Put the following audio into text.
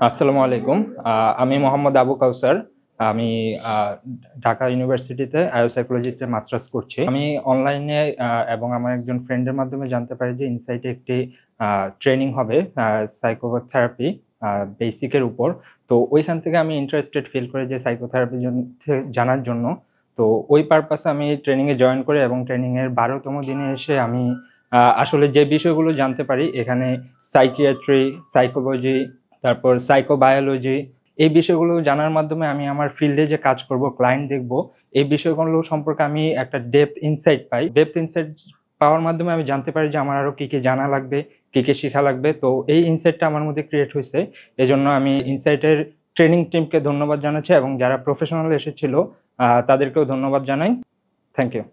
আসসালামু আলাইকুম। আমি মোহাম্মদ আবু কাউসার। আমি আ ঢাকা ইউনিভার্সিটিতে বায়োসাইকোলজিতে মাস্টার্স করছি। আমি অনলাইনে এবং আমার একজন ফ্রেন্ডের মাধ্যমে জানতে পারি যে ইনসাইটে একটি আ ট্রেনিং হবে সাইকোথেরাপি আ বেসিকের উপর। তো ওইখান থেকে আমি ইন্টারেস্টেড ফিল করি যে সাইকোথেরাপির জানার জন্য। তো ওই পারপাসে আমি ট্রেনিং এ জয়েন করি এবং ট্রেনিং এর ১২ তম দিনে এসে আমি আসলে যে বিষয়গুলো জানতে পারি এখানে সাইকিয়াট্রি, সাইকোলজি, তারপর সাইকোবায়োলজি এই বিষয়গুলো জানার মাধ্যমে আমি আমার ফিল্ডে যে কাজ করব, ক্লায়েন্ট দেখব, এই বিষয়গুলো সম্পর্কে আমি একটা ডেপথ ইনসাইট পাই। ডেপথ ইনসাইট পাওয়ার মাধ্যমে আমি জানতে পারি যে আমার আরো কি জানা লাগবে, কি শিখা লাগবে। তো এই ইনসাইটটা আমার মধ্যে ক্রিয়েট হইছে। এজন্য আমি ইনসাইটের ট্রেনিং টিমকে ধন্যবাদ জানাচ্ছি এবং যারা প্রফেশনাল এসেছিল তাদেরকেও ধন্যবাদ জানাই। Thank you.